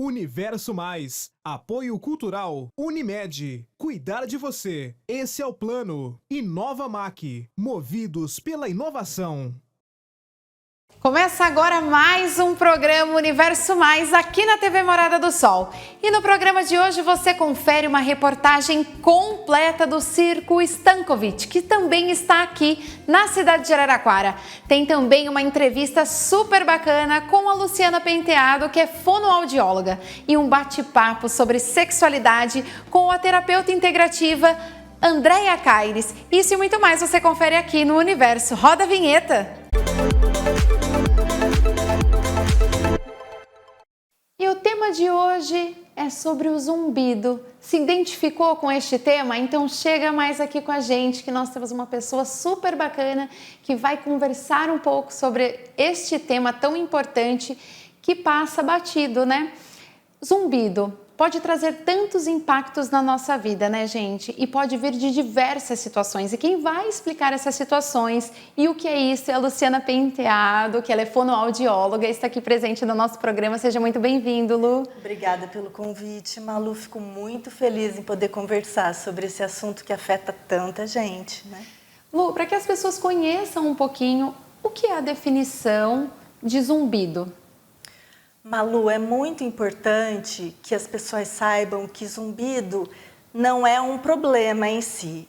Universo Mais, apoio cultural, Unimed, cuidar de você, esse é o plano. Inova Mac, movidos pela inovação. Começa agora mais um programa Universo Mais aqui na TV Morada do Sol. E no programa de hoje você confere uma reportagem completa do Circo Stankovic, que também está aqui na cidade de Araraquara. Tem também uma entrevista super bacana com a Luciana Penteado, que é fonoaudióloga, e um bate-papo sobre sexualidade com a terapeuta integrativa Andréia Caires. Isso e muito mais você confere aqui no Universo. Roda a vinheta! E o tema de hoje é sobre o zumbido. Se identificou com este tema? Então chega mais aqui com a gente, que nós temos uma pessoa super bacana que vai conversar um pouco sobre este tema tão importante que passa batido, né? Zumbido pode trazer tantos impactos na nossa vida, né, gente? E pode vir de diversas situações. E quem vai explicar essas situações e o que é isso é a Luciana Penteado, que ela é fonoaudióloga e está aqui presente no nosso programa. Seja muito bem-vindo, Lu. Obrigada pelo convite, Malu. Fico muito feliz em poder conversar sobre esse assunto que afeta tanta gente, né? Lu, para que as pessoas conheçam um pouquinho, o que é a definição de zumbido? Malu, é muito importante que as pessoas saibam que zumbido não é um problema em si.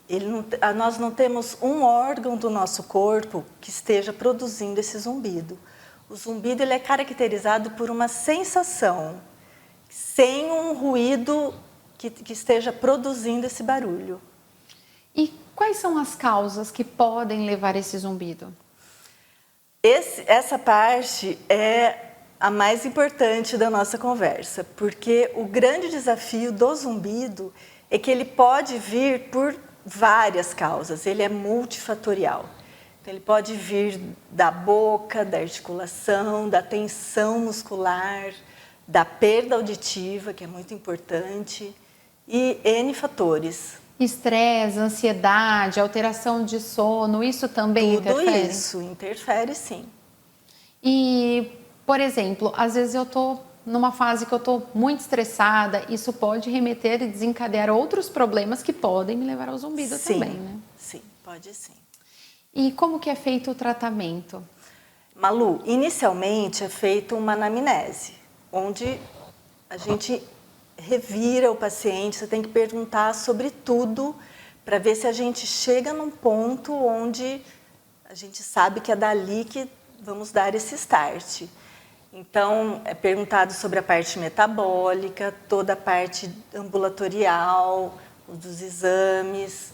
Nós não temos um órgão do nosso corpo que esteja produzindo esse zumbido. O zumbido ele é caracterizado por uma sensação, sem um ruído que esteja produzindo esse barulho. E quais são as causas que podem levar a esse zumbido? Essa parte é a mais importante da nossa conversa, porque o grande desafio do zumbido é que ele pode vir por várias causas, ele é multifatorial. Então, ele pode vir da boca, da articulação, da tensão muscular, da perda auditiva, que é muito importante, e N fatores. Estresse, ansiedade, alteração de sono, isso também interfere? Tudo isso interfere, sim. E, por exemplo, às vezes eu estou numa fase que eu estou muito estressada, isso pode remeter e desencadear outros problemas que podem me levar ao zumbido também, né? Sim, pode sim. E como que é feito o tratamento? Malu, inicialmente é feita uma anamnese, onde a gente revira o paciente, você tem que perguntar sobre tudo para ver se a gente chega num ponto onde a gente sabe que é dali que vamos dar esse start. Então, é perguntado sobre a parte metabólica, toda a parte ambulatorial, dos exames,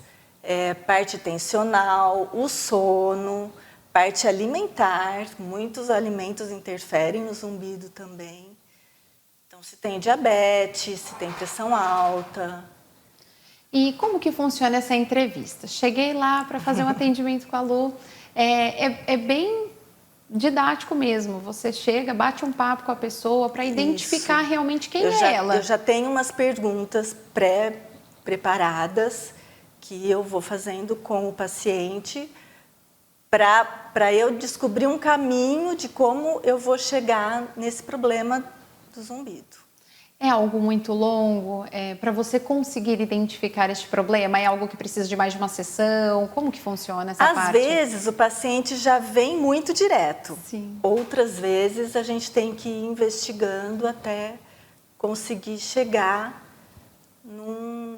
parte tensional, o sono, parte alimentar, muitos alimentos interferem no zumbido também. Então, se tem diabetes, se tem pressão alta. E como que funciona essa entrevista? Cheguei lá para fazer um atendimento com a Lu, é bem didático mesmo, você chega, bate um papo com a pessoa para identificar realmente quem é ela. Eu já tenho umas perguntas pré-preparadas que eu vou fazendo com o paciente para eu descobrir um caminho de como eu vou chegar nesse problema do zumbido. É algo muito longo para você conseguir identificar este problema? É algo que precisa de mais de uma sessão? Como que funciona essa parte? Às vezes o paciente já vem muito direto. Sim. Outras vezes a gente tem que ir investigando até conseguir chegar num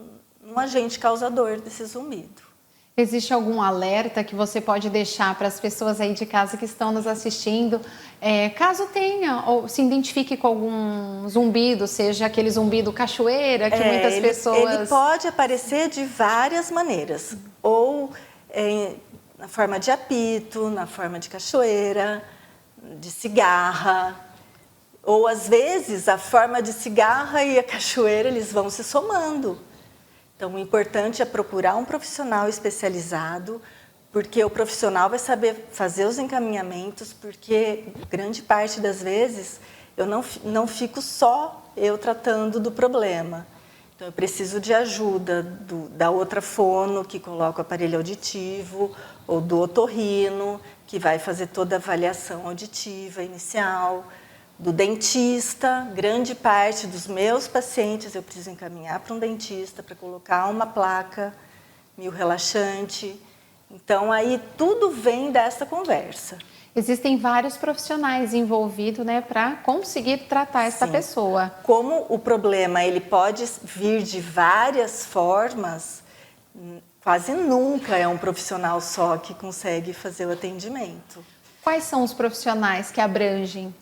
agente causador desse zumbido. Existe algum alerta que você pode deixar para as pessoas aí de casa que estão nos assistindo, caso tenha ou se identifique com algum zumbido, seja aquele zumbido cachoeira que muitas pessoas... Ele pode aparecer de várias maneiras, ou na forma de apito, na forma de cachoeira, de cigarra, ou às vezes a forma de cigarra e a cachoeira eles vão se somando. Então, o importante é procurar um profissional especializado, porque o profissional vai saber fazer os encaminhamentos, porque grande parte das vezes eu não fico só eu tratando do problema. Então, eu preciso de ajuda da outra fono, que coloca o aparelho auditivo, ou do otorrino, que vai fazer toda a avaliação auditiva inicial, do dentista. Grande parte dos meus pacientes eu preciso encaminhar para um dentista para colocar uma placa miorrelaxante. Então, aí tudo vem dessa conversa. Existem vários profissionais envolvidos, né, para conseguir tratar essa Sim. pessoa. Como o problema ele pode vir de várias formas, quase nunca é um profissional só que consegue fazer o atendimento. Quais são os profissionais que abrangem?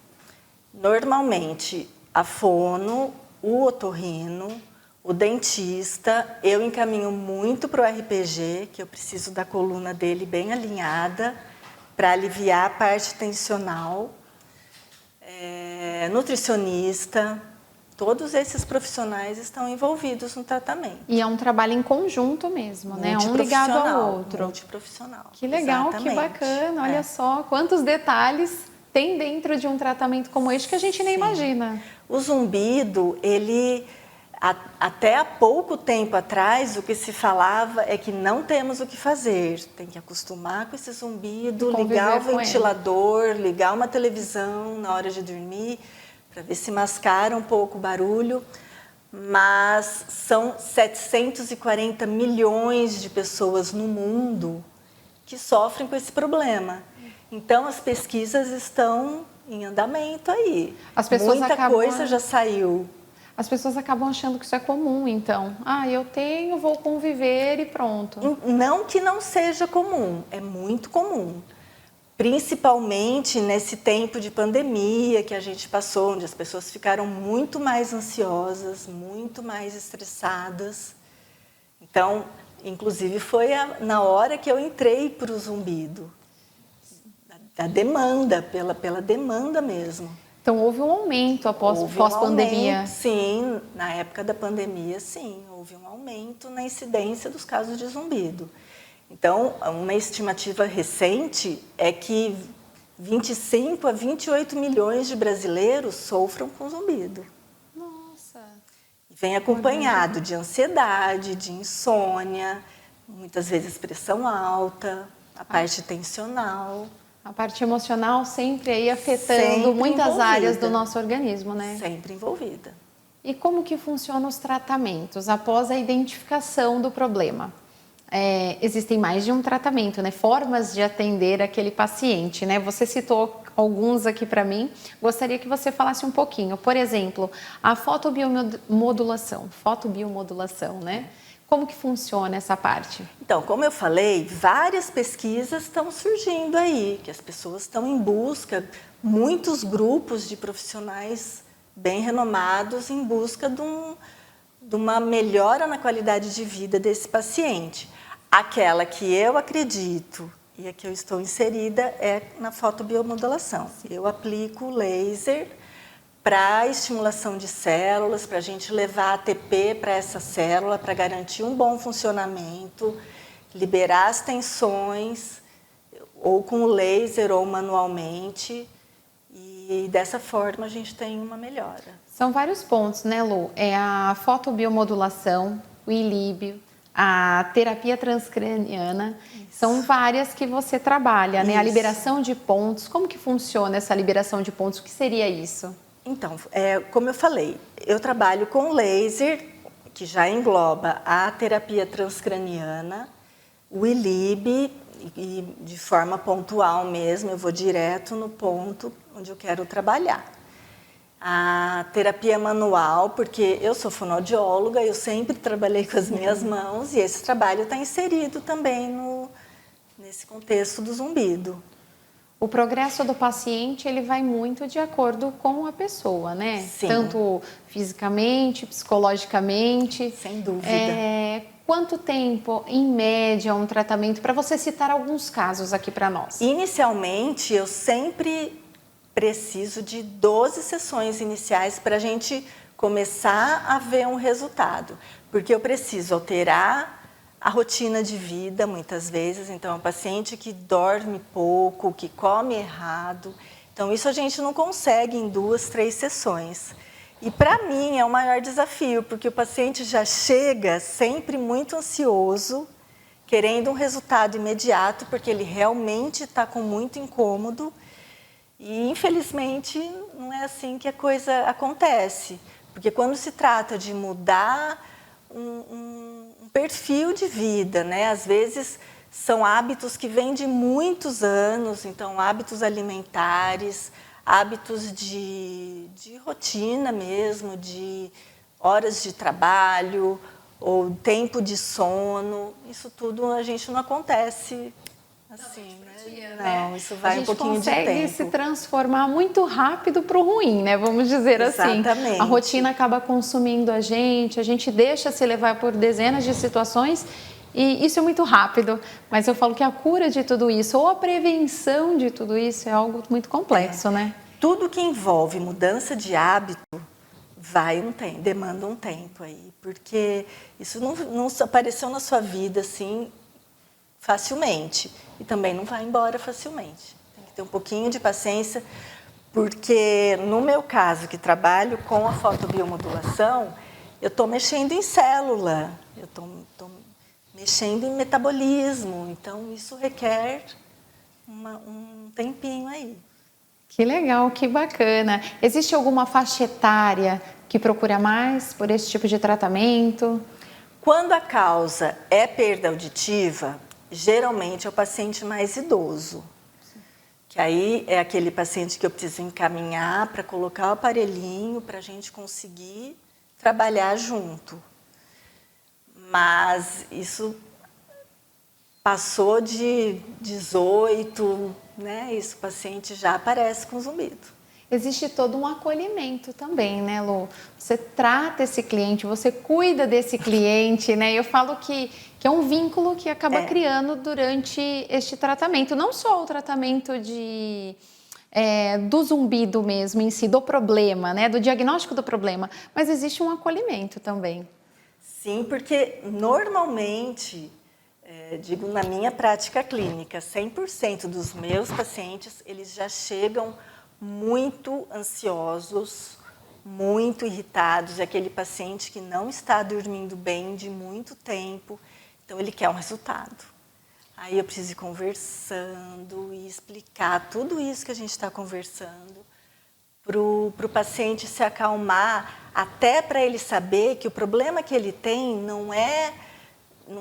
Normalmente, a fono, o otorrino, o dentista. Eu encaminho muito para o RPG, que eu preciso da coluna dele bem alinhada, para aliviar a parte tensional. Nutricionista, todos esses profissionais estão envolvidos no tratamento. E é um trabalho em conjunto mesmo, né? Um ligado ao outro. Multiprofissional. Que legal, Exatamente. que bacana. Olha só quantos detalhes tem dentro de um tratamento como este que a gente nem imagina. O zumbido, ele, até há pouco tempo atrás, o que se falava é que não temos o que fazer. Tem que acostumar com esse zumbido, ligar o ventilador, ligar uma televisão na hora de dormir, para ver se mascara um pouco o barulho. Mas são 740 milhões de pessoas no mundo que sofrem com esse problema. Então, as pesquisas estão em andamento aí. As pessoas Muita coisa já saiu. As pessoas acabam achando que isso é comum, então. Ah, eu tenho, vou conviver e pronto. Não que não seja comum, é muito comum. Principalmente nesse tempo de pandemia que a gente passou, onde as pessoas ficaram muito mais ansiosas, muito mais estressadas. Então, inclusive, foi na hora que eu entrei para o zumbido. Da demanda, pela demanda mesmo. Então, houve um aumento pós-pandemia? Sim, na época da pandemia, sim. Houve um aumento na incidência dos casos de zumbido. Então, uma estimativa recente é que 25 a 28 milhões de brasileiros sofram com zumbido. Nossa! Vem acompanhado de ansiedade, de insônia, muitas vezes pressão alta, a parte tensional. A parte emocional sempre aí afetando Sempre muitas envolvida. áreas do nosso organismo, né? Sempre envolvida. E como que funcionam os tratamentos após a identificação do problema? Existem mais de um tratamento, né? Formas de atender aquele paciente, né? Você citou alguns aqui para mim, gostaria que você falasse um pouquinho. Por exemplo, a fotobiomodulação, né? Como que funciona essa parte? Então, como eu falei, várias pesquisas estão surgindo aí, que as pessoas estão em busca, muitos grupos de profissionais bem renomados em busca de uma melhora na qualidade de vida desse paciente. Aquela que eu acredito e a que eu estou inserida é na fotobiomodulação. Eu aplico laser para estimulação de células, para a gente levar ATP para essa célula, para garantir um bom funcionamento, liberar as tensões, ou com laser ou manualmente, e dessa forma a gente tem uma melhora. São vários pontos, né, Lu? É a fotobiomodulação, o ilíbio, a terapia transcraniana, são várias que você trabalha, né? A liberação de pontos, como que funciona essa liberação de pontos? O que seria isso? Então, como eu falei, eu trabalho com laser, que já engloba a terapia transcraniana, o ILIB, e de forma pontual mesmo, eu vou direto no ponto onde eu quero trabalhar. A terapia manual, porque eu sou fonoaudióloga, eu sempre trabalhei com as minhas mãos, e esse trabalho está inserido também nesse contexto do zumbido. O progresso do paciente, ele vai muito de acordo com a pessoa, né? Sim. Tanto fisicamente, psicologicamente. Sem dúvida. Quanto tempo, em média, um tratamento? Para você citar alguns casos aqui para nós. Inicialmente, eu sempre preciso de 12 sessões iniciais para a gente começar a ver um resultado. Porque eu preciso alterar a rotina de vida, muitas vezes. Então, é um paciente que dorme pouco, que come errado. Então, isso a gente não consegue em 2, 3 sessões. E, para mim, é o maior desafio, porque o paciente já chega sempre muito ansioso, querendo um resultado imediato, porque ele realmente está com muito incômodo. E, infelizmente, não é assim que a coisa acontece. Porque quando se trata de mudar um perfil de vida, né? Às vezes são hábitos que vêm de muitos anos, então hábitos alimentares, hábitos de rotina mesmo, de horas de trabalho ou tempo de sono. Isso tudo a gente não acontece assim, né? Não, isso vai um pouquinho de tempo. A gente consegue se transformar muito rápido para o ruim, né? Vamos dizer assim. Exatamente. A rotina acaba consumindo a gente deixa se levar por dezenas de situações e isso é muito rápido. Mas eu falo que a cura de tudo isso ou a prevenção de tudo isso é algo muito complexo, né? Tudo que envolve mudança de hábito demanda um tempo aí, porque isso não apareceu na sua vida assim facilmente e também não vai embora facilmente. Tem que ter um pouquinho de paciência, porque no meu caso, que trabalho com a fotobiomodulação, eu estou mexendo em célula, eu estou mexendo em metabolismo, então isso requer um tempinho aí. Que legal, que bacana. Existe alguma faixa etária que procura mais por esse tipo de tratamento? Quando a causa é perda auditiva, geralmente é o paciente mais idoso. Que aí é aquele paciente que eu preciso encaminhar para colocar o aparelhinho para a gente conseguir trabalhar junto. Mas isso passou de 18, né? Isso, o paciente já aparece com zumbido. Existe todo um acolhimento também, né, Lu? Você trata esse cliente, você cuida desse cliente, né? Eu falo que é um vínculo que acaba criando durante este tratamento. Não só o tratamento do zumbido mesmo em si, do problema, né? Do diagnóstico do problema, mas existe um acolhimento também. Sim, porque normalmente, digo na minha prática clínica, 100% dos meus pacientes, eles já chegam muito ansiosos, muito irritados, é aquele paciente que não está dormindo bem de muito tempo, então ele quer um resultado. Aí eu preciso ir conversando e explicar tudo isso que a gente está conversando para o paciente se acalmar, até para ele saber que o problema que ele tem não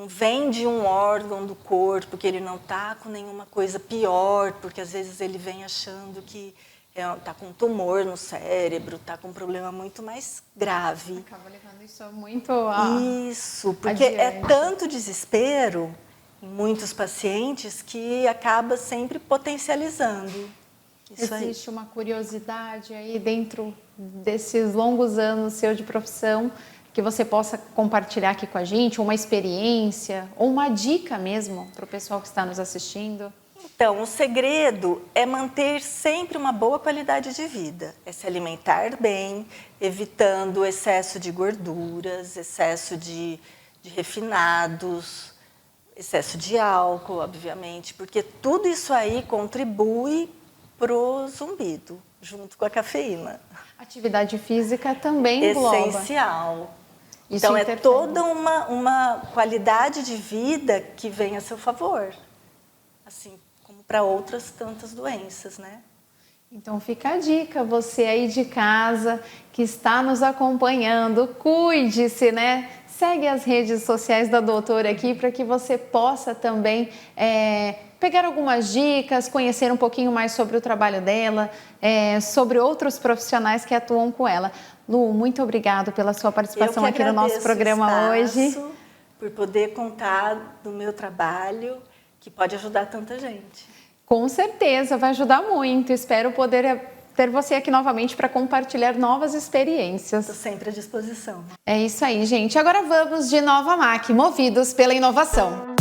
vem de um órgão do corpo, que ele não está com nenhuma coisa pior, porque às vezes ele vem achando que está com um tumor no cérebro, está com um problema muito mais grave. Acaba levando isso muito Isso, porque adiante. É tanto desespero em muitos pacientes que acaba sempre potencializando. Existe uma curiosidade aí dentro desses longos anos seu de profissão que você possa compartilhar aqui com a gente, uma experiência ou uma dica mesmo para o pessoal que está nos assistindo? Então, o segredo é manter sempre uma boa qualidade de vida, é se alimentar bem, evitando o excesso de gorduras, excesso de refinados, excesso de álcool, obviamente, porque tudo isso aí contribui para o zumbido, junto com a cafeína. Atividade física também engloba. Essencial. Isso então, interfere. É toda uma qualidade de vida que vem a seu favor, assim como para outras tantas doenças, né? Então fica a dica, você aí de casa que está nos acompanhando, cuide-se, né? Segue as redes sociais da doutora aqui para que você possa também pegar algumas dicas, conhecer um pouquinho mais sobre o trabalho dela, sobre outros profissionais que atuam com ela. Lu, muito obrigado pela sua participação aqui no nosso programa hoje. Por poder contar do meu trabalho, que pode ajudar tanta gente. Com certeza, vai ajudar muito. Espero poder ter você aqui novamente para compartilhar novas experiências. Estou sempre à disposição. É isso aí, gente. Agora vamos de Nova Mac, movidos pela inovação.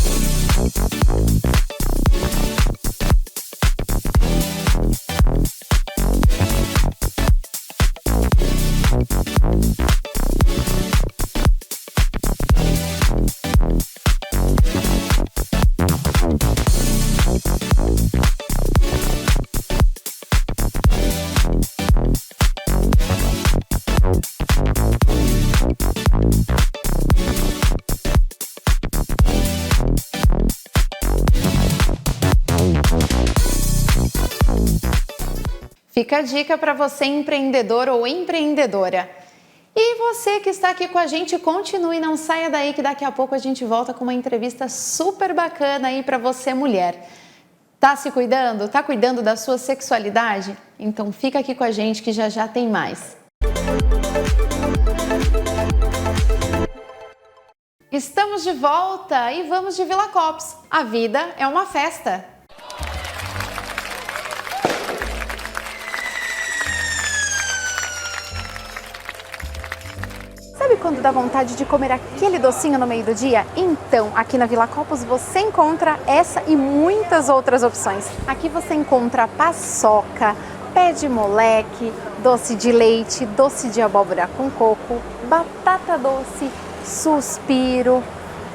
Fica a dica para você, empreendedor ou empreendedora. E você que está aqui com a gente, continue, não saia daí que daqui a pouco a gente volta com uma entrevista super bacana aí para você, mulher. Tá se cuidando? Tá cuidando da sua sexualidade? Então fica aqui com a gente que já já tem mais. Estamos de volta e vamos de Villa Copos. A vida é uma festa. Sabe quando dá vontade de comer aquele docinho no meio do dia? Então, aqui na Villa Copos você encontra essa e muitas outras opções. Aqui você encontra paçoca, pé de moleque, doce de leite, doce de abóbora com coco, batata doce, suspiro,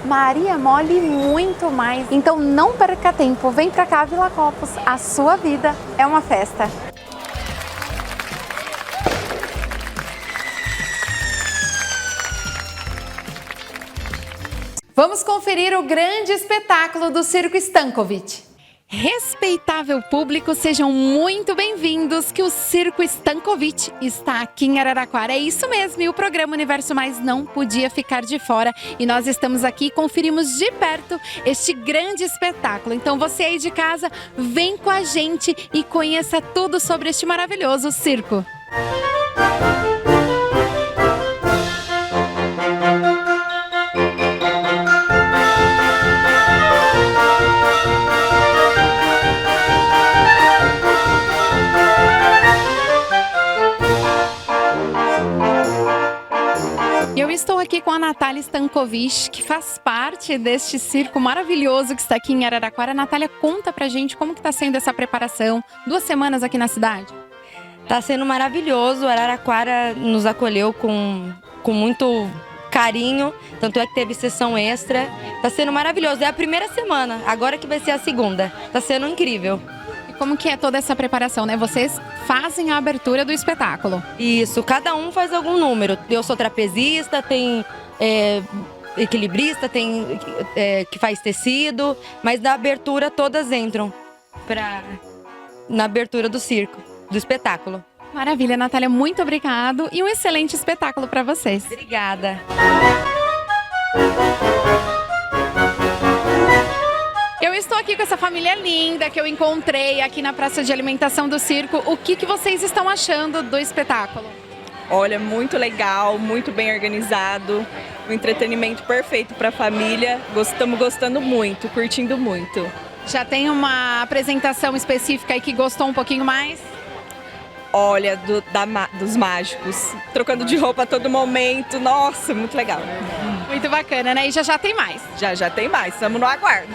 Maria Mole e muito mais. Então não perca tempo, vem pra cá, Villa Copos, a sua vida é uma festa. Vamos conferir o grande espetáculo do Circo Stankovic. Respeitável público, sejam muito bem-vindos, que o Circo Stankovic está aqui em Araraquara. É isso mesmo, e o programa Universo Mais não podia ficar de fora. E nós estamos aqui e conferimos de perto este grande espetáculo. Então você aí de casa, vem com a gente e conheça tudo sobre este maravilhoso circo. Eu estou aqui com a Natália Stankovic, que faz parte deste circo maravilhoso que está aqui em Araraquara. Natália, conta pra gente como que está sendo essa preparação. 2 semanas aqui na cidade. Tá sendo maravilhoso, Araraquara nos acolheu com muito carinho, tanto é que teve sessão extra. Tá sendo maravilhoso, é a primeira semana, agora que vai ser a segunda. Tá sendo incrível. Como que é toda essa preparação, né? Vocês fazem a abertura do espetáculo. Isso, cada um faz algum número. Eu sou trapezista, tem equilibrista, tem que faz tecido, mas na abertura todas entram na abertura do circo, do espetáculo. Maravilha, Natália, muito obrigado e um excelente espetáculo para vocês. Obrigada. Eu estou aqui com essa família linda que eu encontrei aqui na praça de alimentação do circo. O que vocês estão achando do espetáculo? Olha, muito legal, muito bem organizado, um entretenimento perfeito para a família. Estamos gostando muito, curtindo muito. Já tem uma apresentação específica aí que gostou um pouquinho mais? Olha, dos mágicos, trocando de roupa a todo momento. Nossa, muito legal. Muito bacana, né? E já tem mais. Já tem mais, estamos no aguardo.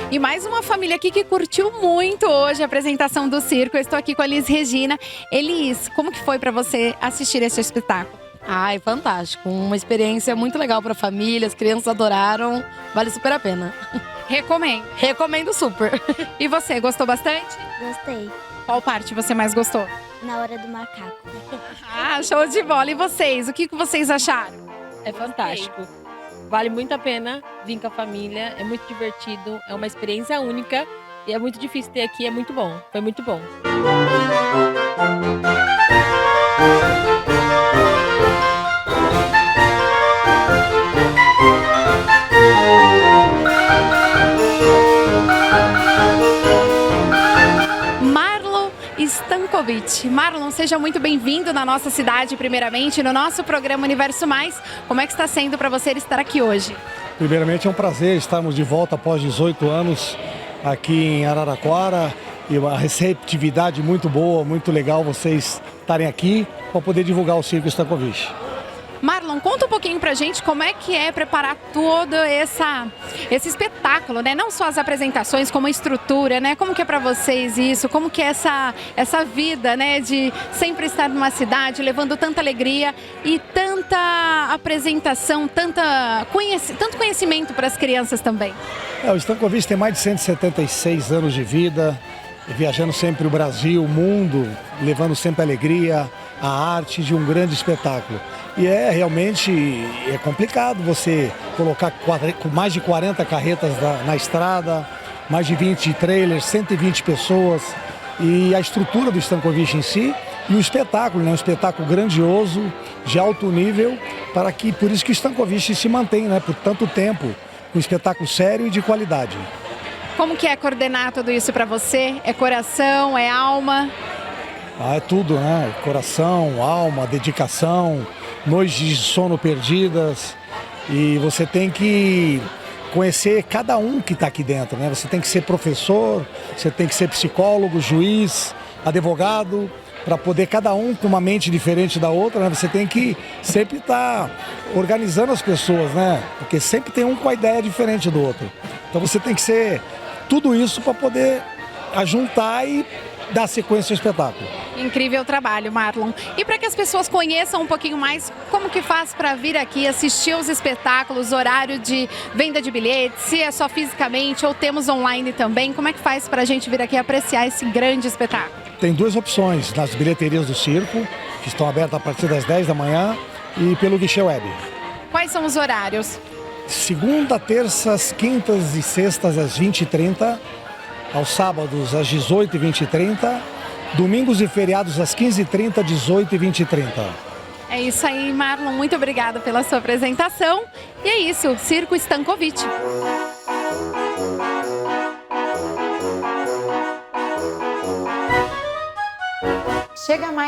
E mais uma família aqui que curtiu muito hoje a apresentação do circo. Eu estou aqui com a Elis Regina. Elis, como que foi para você assistir esse espetáculo? Ai, fantástico. Uma experiência muito legal para a família, as crianças adoraram, vale super a pena. Recomendo. Recomendo super. E você, gostou bastante? Gostei. Qual parte você mais gostou? Na hora do macaco. Ah, show de bola. E vocês, o que vocês acharam? É fantástico. Vale muito a pena vir com a família, é muito divertido, é uma experiência única e é muito difícil ter aqui, é muito bom, foi muito bom. Stankovic. Marlon, seja muito bem-vindo na nossa cidade, primeiramente, no nosso programa Universo Mais. Como é que está sendo para você estar aqui hoje? Primeiramente é um prazer estarmos de volta após 18 anos aqui em Araraquara e uma receptividade muito boa, muito legal vocês estarem aqui para poder divulgar o Circo Stankovic. Marlon, conta um pouquinho pra gente como é que é preparar todo esse espetáculo, né? Não só as apresentações, como a estrutura, né? Como que é pra vocês isso? Como que é essa vida, né? De sempre estar numa cidade, levando tanta alegria e tanta apresentação, tanto conhecimento para as crianças também? O Stankovic tem mais de 176 anos de vida, viajando sempre o Brasil, o mundo, levando sempre a alegria, a arte de um grande espetáculo. E realmente complicado você colocar mais de 40 carretas na estrada, mais de 20 trailers, 120 pessoas, e a estrutura do Stankovic em si, e o espetáculo, né? Um espetáculo grandioso, de alto nível, por isso que o Stankovic se mantém, né? Por tanto tempo, um espetáculo sério e de qualidade. Como que é coordenar tudo isso para você? É coração, é alma? É tudo, né? Coração, alma, dedicação, noites de sono perdidas, e você tem que conhecer cada um que está aqui dentro, né? Você tem que ser professor, você tem que ser psicólogo, juiz, advogado, para poder cada um com uma mente diferente da outra, né? Você tem que sempre estar organizando as pessoas, né? Porque sempre tem um com a ideia diferente do outro. Então você tem que ser tudo isso para poder juntar e dar sequência ao espetáculo. Incrível trabalho, Marlon. E para que as pessoas conheçam um pouquinho mais, como que faz para vir aqui assistir os espetáculos, horário de venda de bilhetes, se é só fisicamente ou temos online também, como é que faz para a gente vir aqui apreciar esse grande espetáculo? Tem duas opções nas bilheterias do circo, que estão abertas a partir das 10 da manhã, e pelo guichê web. Quais são os horários? Segunda, terças, quintas e sextas às 20h30, aos sábados às 18h20, domingos e feriados às 15h30, 18h20. É isso aí, Marlon. Muito obrigada pela sua apresentação. E é isso, Circo Stankovic.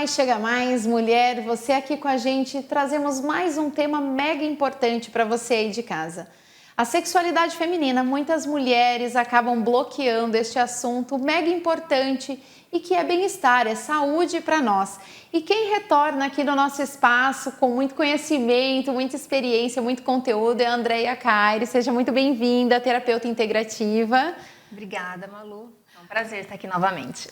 Chega mais, mulher. Você aqui com a gente, trazemos mais um tema mega importante para você aí de casa. A sexualidade feminina, muitas mulheres acabam bloqueando este assunto mega importante e que é bem-estar, é saúde para nós. E quem retorna aqui no nosso espaço com muito conhecimento, muita experiência, muito conteúdo é a Andréia Caire. Seja muito bem-vinda, terapeuta integrativa. Obrigada, Malu. É um prazer estar aqui novamente.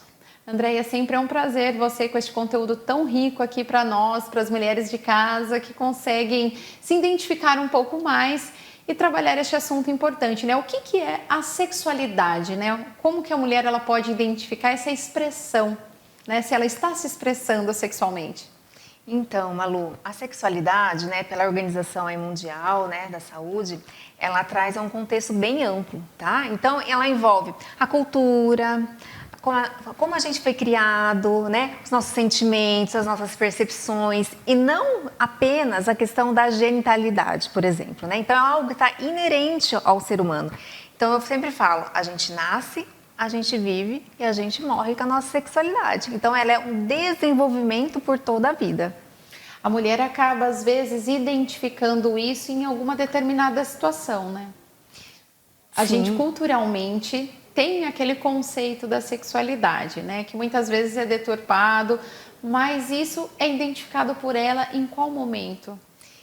Andréia, sempre é um prazer você com este conteúdo tão rico aqui para nós, para as mulheres de casa que conseguem se identificar um pouco mais e trabalhar este assunto importante, né? O que é a sexualidade, né? Como que a mulher ela pode identificar essa expressão, né? Se ela está se expressando sexualmente. Então, Malu, a sexualidade, né, pela Organização Mundial, né, da Saúde, ela traz um contexto bem amplo, tá? Então, ela envolve a cultura, como a gente foi criado, né? Os nossos sentimentos, as nossas percepções, e não apenas a questão da genitalidade, por exemplo, né? Então é algo que está inerente ao ser humano. Então eu sempre falo, a gente nasce, a gente vive e a gente morre com a nossa sexualidade. Então ela é um desenvolvimento por toda a vida. A mulher acaba às vezes identificando isso em alguma determinada situação, né? A gente culturalmente tem aquele conceito da sexualidade, né? Que muitas vezes é deturpado, mas isso é identificado por ela em qual momento?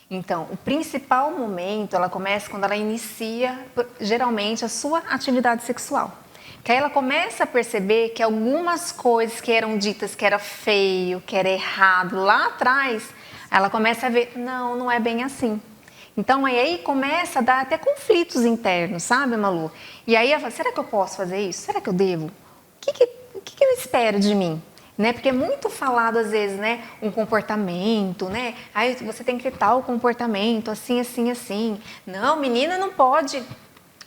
Então, o principal momento, ela começa quando ela inicia, geralmente, a sua atividade sexual. Que aí ela começa a perceber que algumas coisas que eram ditas que era feio, que era errado lá atrás, ela começa a ver, não é bem assim. Então, aí começa a dar até conflitos internos, sabe, Malu? E aí ela fala, será que eu posso fazer isso? Será que eu devo? O que eu espero de mim? Né? Porque é muito falado, às vezes, né? Um comportamento, né? Aí você tem que ter tal comportamento, assim, assim, assim. Não, menina não pode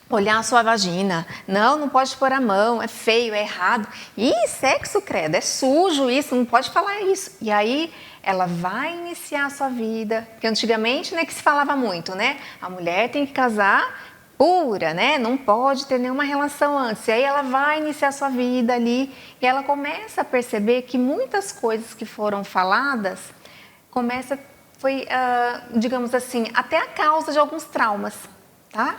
olhar a sua vagina. Não pode pôr a mão, é feio, é errado. Ih, sexo, credo, é sujo isso, não pode falar isso. E aí ela vai iniciar a sua vida, porque antigamente, né, que se falava muito, né? A mulher tem que casar pura, né? Não pode ter nenhuma relação antes. E aí ela vai iniciar a sua vida ali e ela começa a perceber que muitas coisas que foram faladas foi, digamos assim, até a causa de alguns traumas, tá?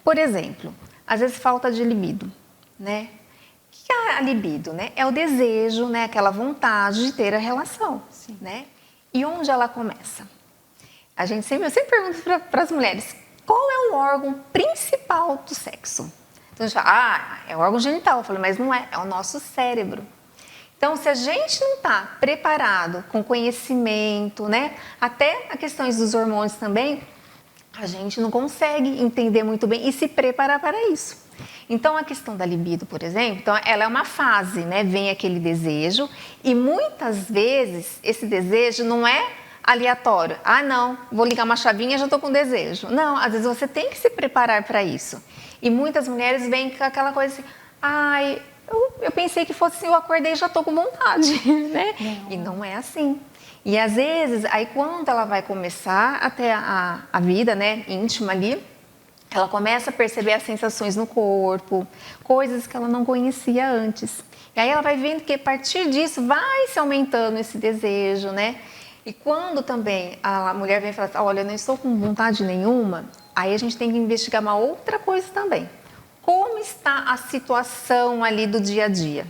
Por exemplo, às vezes falta de libido, né? O que é a libido, né? É o desejo, né? Aquela vontade de ter a relação, né? E onde ela começa? Eu sempre pergunto para as mulheres, qual é o órgão principal do sexo? Então a gente fala, é o órgão genital. Eu falo, mas não é o nosso cérebro. Então, se a gente não está preparado com conhecimento, né, até as questões dos hormônios também, a gente não consegue entender muito bem e se preparar para isso. Então, a questão da libido, por exemplo, então, ela é uma fase, né? Vem aquele desejo e muitas vezes esse desejo não é aleatório. Ah, não, vou ligar uma chavinha e já estou com desejo. Não, às vezes você tem que se preparar para isso. E muitas mulheres vêm com aquela coisa assim, ai, eu pensei que fosse assim, eu acordei e já estou com vontade, né? Não. E não é assim. E às vezes, aí quando ela vai começar até a vida, né, íntima ali, ela começa a perceber as sensações no corpo, coisas que ela não conhecia antes. E aí ela vai vendo que a partir disso vai se aumentando esse desejo, né? E quando também a mulher vem e fala assim, olha, eu não estou com vontade nenhuma, aí a gente tem que investigar uma outra coisa também. Como está a situação ali do dia a dia?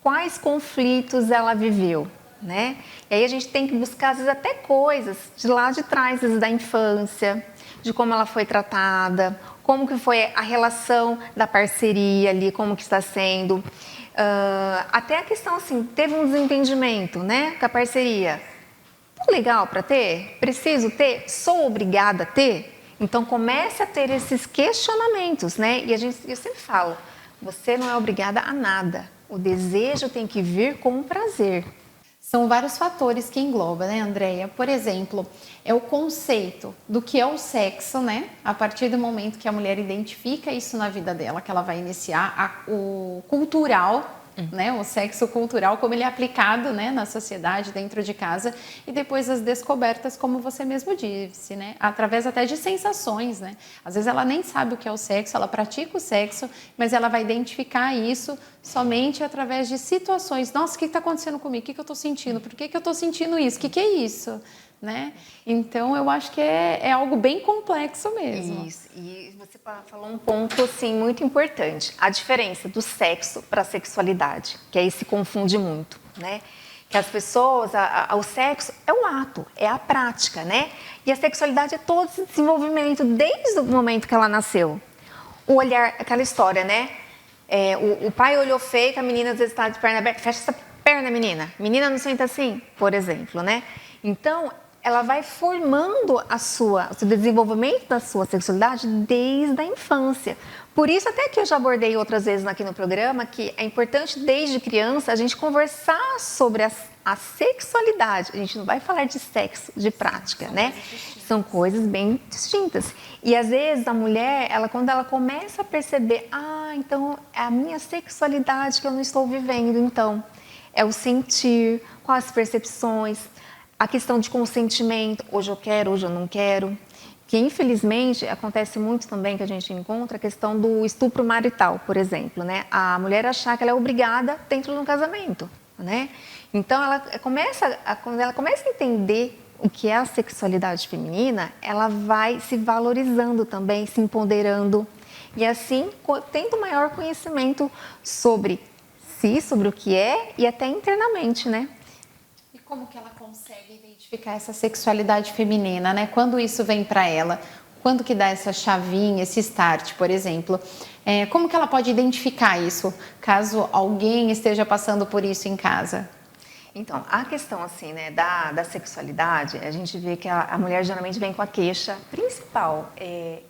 Quais conflitos ela viveu, né? E aí a gente tem que buscar, às vezes, até coisas de lá de trás, às vezes, da infância, de como ela foi tratada, como que foi a relação da parceria ali, como que está sendo. Até a questão, assim, teve um desentendimento, né, com a parceria. Legal para ter? Preciso ter? Sou obrigada a ter? Então, comece a ter esses questionamentos, né? E eu sempre falo, você não é obrigada a nada. O desejo tem que vir com prazer. São vários fatores que engloba, né, Andréia? Por exemplo, é o conceito do que é o sexo, né? A partir do momento que a mulher identifica isso na vida dela, que ela vai iniciar o cultural, né, o sexo cultural, como ele é aplicado, né, na sociedade, dentro de casa, e depois as descobertas, como você mesmo disse, né, através até de sensações, né, às vezes ela nem sabe o que é o sexo, ela pratica o sexo, mas ela vai identificar isso somente através de situações. Nossa, o que está acontecendo comigo? O que eu estou sentindo? Por que eu estou sentindo isso? O que é isso? Né? Então, eu acho que é algo bem complexo mesmo. Isso, e você falou um ponto assim, muito importante, a diferença do sexo para a sexualidade, que aí se confunde muito, né? Que as pessoas, o sexo é o ato, é a prática, né? E a sexualidade é todo esse desenvolvimento desde o momento que ela nasceu. O olhar, aquela história, né? O pai olhou feio, que a menina às vezes está de perna aberta, fecha essa perna, menina. Menina não senta assim, por exemplo, né? Então, ela vai formando o seu desenvolvimento da sua sexualidade desde a infância. Por isso, até que eu já abordei outras vezes aqui no programa, que é importante, desde criança, a gente conversar sobre a sexualidade. A gente não vai falar de sexo, de prática, né? São coisas bem distintas. E, às vezes, a mulher, quando ela começa a perceber, então, é a minha sexualidade que eu não estou vivendo, então. É o sentir, quais as percepções, a questão de consentimento, hoje eu quero, hoje eu não quero, que infelizmente acontece muito também que a gente encontra a questão do estupro marital, por exemplo, né? A mulher achar que ela é obrigada dentro de um casamento, né? Então, quando ela começa a entender o que é a sexualidade feminina, ela vai se valorizando também, se empoderando e assim tendo maior conhecimento sobre si, sobre o que é e até internamente, né? Como que ela consegue identificar essa sexualidade feminina, né? Quando isso vem para ela? Quando que dá essa chavinha, esse start, por exemplo? Como que ela pode identificar isso, caso alguém esteja passando por isso em casa? Então, a questão assim, né, da sexualidade, a gente vê que a mulher geralmente vem com a queixa principal.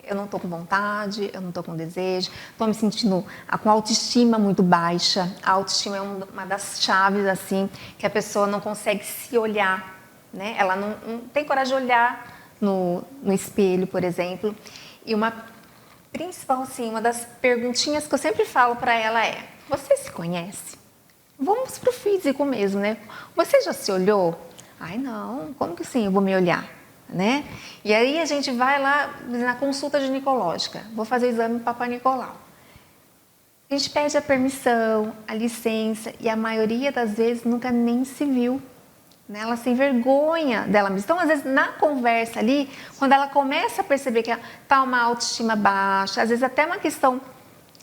Eu não estou com vontade, eu não estou com desejo, estou me sentindo com autoestima muito baixa. A autoestima é uma das chaves, assim, que a pessoa não consegue se olhar, né? Ela não tem coragem de olhar no espelho, por exemplo. E uma principal, assim, uma das perguntinhas que eu sempre falo para ela é: você se conhece? Vamos para o físico mesmo, né? Você já se olhou? Ai, não, como que assim eu vou me olhar, né? E aí a gente vai lá na consulta ginecológica, vou fazer o exame Papa Nicolau. A gente pede a permissão, a licença, e a maioria das vezes nunca nem se viu, né? Ela se envergonha dela mesma. Então, às vezes, na conversa ali, quando ela começa a perceber que está uma autoestima baixa, às vezes até uma questão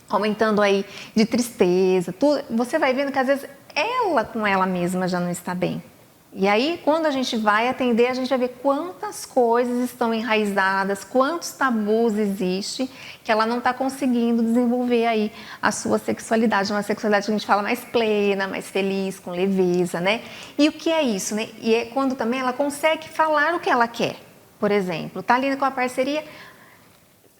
aumentando aí de tristeza, tudo, você vai vendo que às vezes ela com ela mesma já não está bem, E aí, quando a gente vai atender, a gente vai ver quantas coisas estão enraizadas, quantos tabus existem, que ela não está conseguindo desenvolver aí a sua sexualidade, uma sexualidade que a gente fala mais plena, mais feliz, com leveza, né? E o que é isso, né? E é quando também ela consegue falar o que ela quer. Por exemplo, tá ali com a parceria,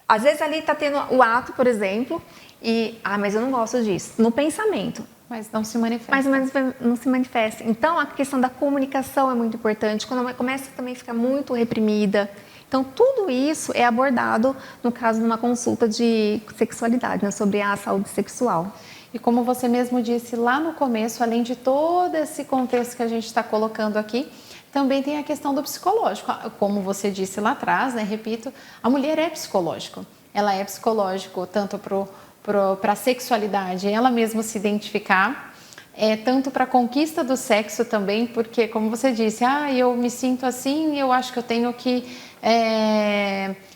às vezes ali tá tendo o ato, por exemplo, e, mas eu não gosto disso, no pensamento. Mas não se manifesta. Mas não se manifesta. Então, a questão da comunicação é muito importante. Quando ela começa também a ficar muito reprimida. Então, tudo isso é abordado no caso de uma consulta de sexualidade, né, sobre a saúde sexual. E como você mesmo disse lá no começo, além de todo esse contexto que a gente está colocando aqui, também tem a questão do psicológico. Como você disse lá atrás, né, repito, a mulher é psicológico. Ela é psicológico tanto para a sexualidade, ela mesma se identificar, tanto para a conquista do sexo também, porque, como você disse, eu me sinto assim, eu acho que eu tenho que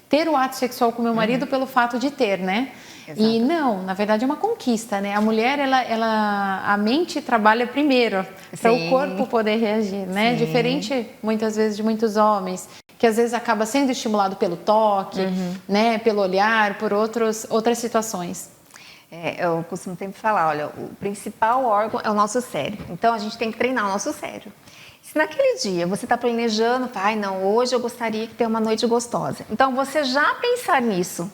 ter o ato sexual com meu marido pelo fato de ter, né? Exato. E não, na verdade é uma conquista, né? A mulher, a mente trabalha primeiro, para o corpo poder reagir, né? Sim. Diferente, muitas vezes, de muitos homens, que às vezes acaba sendo estimulado pelo toque, né? Pelo olhar, por outras situações. Eu costumo sempre falar, olha, o principal órgão é o nosso cérebro. Então, a gente tem que treinar o nosso cérebro. Se naquele dia você está planejando, não, hoje eu gostaria de ter uma noite gostosa. Então, você já pensar nisso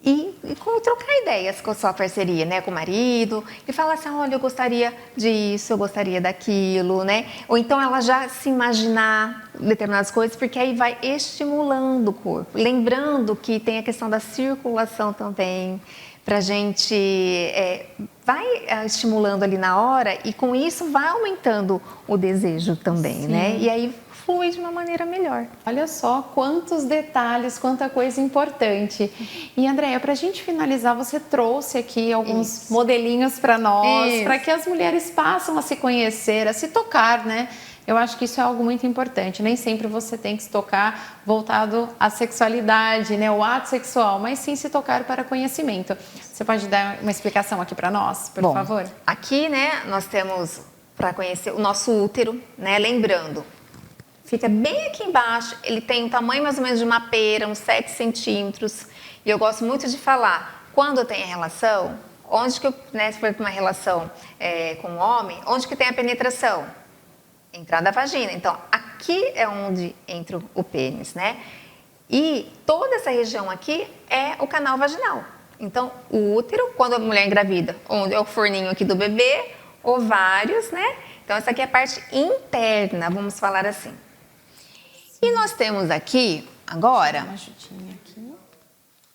e trocar ideias com a sua parceria, né, com o marido, e falar assim, olha, eu gostaria disso, eu gostaria daquilo, né? Ou então ela já se imaginar determinadas coisas, porque aí vai estimulando o corpo. Lembrando que tem a questão da circulação também, para a gente vai estimulando ali na hora e com isso vai aumentando o desejo também, Sim. né? E aí flui de uma maneira melhor. Olha só quantos detalhes, quanta coisa importante. E Andréia, para a gente finalizar, você trouxe aqui alguns modelinhos para nós, para que as mulheres passem a se conhecer, a se tocar, né? Eu acho que isso é algo muito importante. Nem sempre você tem que se tocar voltado à sexualidade, né? O ato sexual, mas sim se tocar para conhecimento. Você pode dar uma explicação aqui para nós, por favor? Aqui, né, nós temos para conhecer o nosso útero, né? Lembrando, fica bem aqui embaixo, ele tem um tamanho mais ou menos de uma pera, uns 7 centímetros. E eu gosto muito de falar, quando eu tenho a relação, onde que eu, né, se for uma relação com um homem, onde que tem a penetração? Entrada da vagina. Então, aqui é onde entra o pênis, né? E toda essa região aqui é o canal vaginal. Então, o útero, quando a mulher engravida, onde é o forninho aqui do bebê, ovários, né? Então, essa aqui é a parte interna, vamos falar assim. E nós temos aqui, agora, uma ajudinha aqui.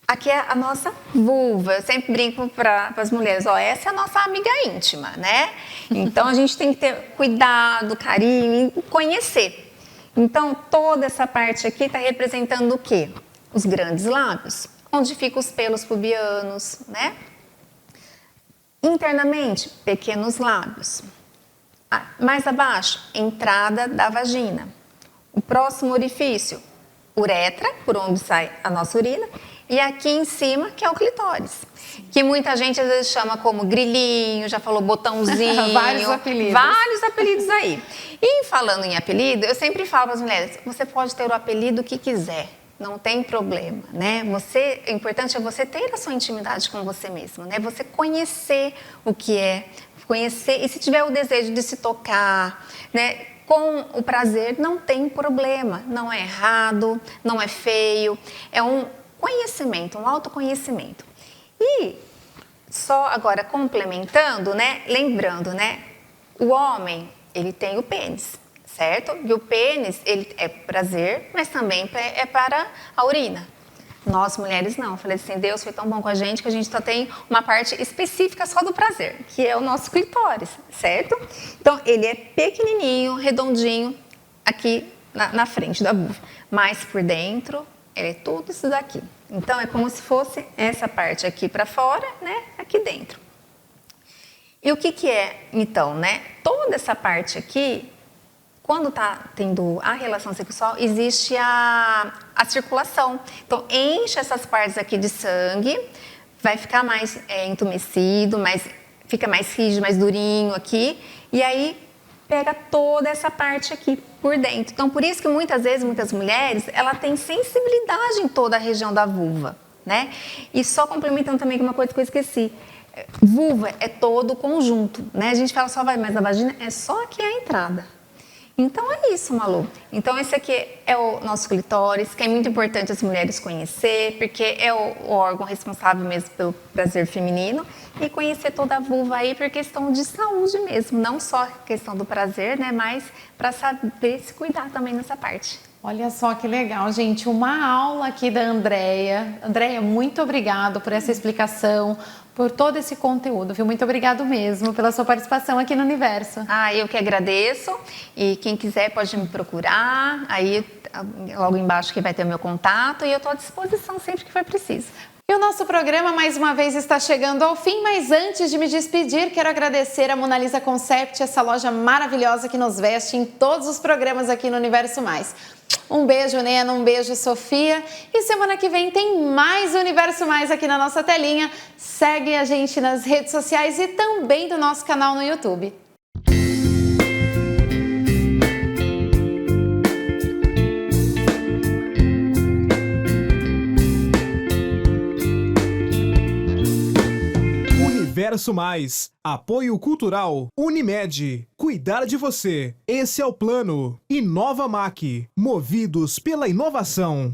Aqui é a nossa vulva. Eu sempre brinco para as mulheres, essa é a nossa amiga íntima, né? Então, a gente tem que ter cuidado, carinho e conhecer. Então, toda essa parte aqui está representando o quê? Os grandes lábios, onde ficam os pelos pubianos, né? Internamente, pequenos lábios. Mais abaixo, entrada da vagina. O próximo orifício, uretra, por onde sai a nossa urina. E aqui em cima, que é o clitóris. Que muita gente às vezes chama como grilinho, já falou botãozinho. Vários apelidos. Vários apelidos aí. E falando em apelido, eu sempre falo para as mulheres, você pode ter o apelido que quiser. Não tem problema, né? O importante é você ter a sua intimidade com você mesmo, né? Você conhecer o que é, conhecer, e se tiver o desejo de se tocar, né? Com o prazer, não tem problema. Não é errado, não é feio, é um conhecimento, um autoconhecimento. E só agora complementando, né? Lembrando, né? O homem, ele tem o pênis, certo? E o pênis, ele é prazer, mas também é para a urina. Nós, mulheres, não. Eu falei assim, Deus foi tão bom com a gente que a gente só tem uma parte específica só do prazer, que é o nosso clitóris, certo? Então, ele é pequenininho, redondinho, aqui na frente da vulva. Mas por dentro, ele é tudo isso daqui. Então, é como se fosse essa parte aqui para fora, né? Aqui dentro. E o que é, então, né? Toda essa parte aqui, quando está tendo a relação sexual, existe a circulação. Então, enche essas partes aqui de sangue, vai ficar mais entumecido, fica mais rígido, mais durinho aqui. E aí, pega toda essa parte aqui por dentro. Então, por isso que muitas vezes, muitas mulheres, ela tem sensibilidade em toda a região da vulva, né? E só complementando também com uma coisa que eu esqueci. Vulva é todo o conjunto, né? A gente fala só vai, mas a vagina é só aqui a entrada. Então é isso, Malu. Então esse aqui é o nosso clitóris, que é muito importante as mulheres conhecer, porque é o órgão responsável mesmo pelo prazer feminino, e conhecer toda a vulva aí por questão de saúde mesmo, não só questão do prazer, né, mas para saber se cuidar também nessa parte. Olha só que legal, gente, uma aula aqui da Andréia. Andréia, muito obrigado por essa explicação, por todo esse conteúdo, viu? Muito obrigado mesmo pela sua participação aqui no Universo. Eu que agradeço, e quem quiser pode me procurar, aí logo embaixo que vai ter o meu contato, e eu estou à disposição sempre que for preciso. E o nosso programa, mais uma vez, está chegando ao fim, mas antes de me despedir, quero agradecer a Mona Lisa Concept, essa loja maravilhosa que nos veste em todos os programas aqui no Universo Mais. Um beijo, Nena, um beijo, Sofia. E semana que vem tem mais Universo Mais aqui na nossa telinha. Segue a gente nas redes sociais e também do nosso canal no YouTube. Universo Mais. Apoio Cultural. Unimed. Cuidar de você. Esse é o plano. Inova Mac. Movidos pela inovação.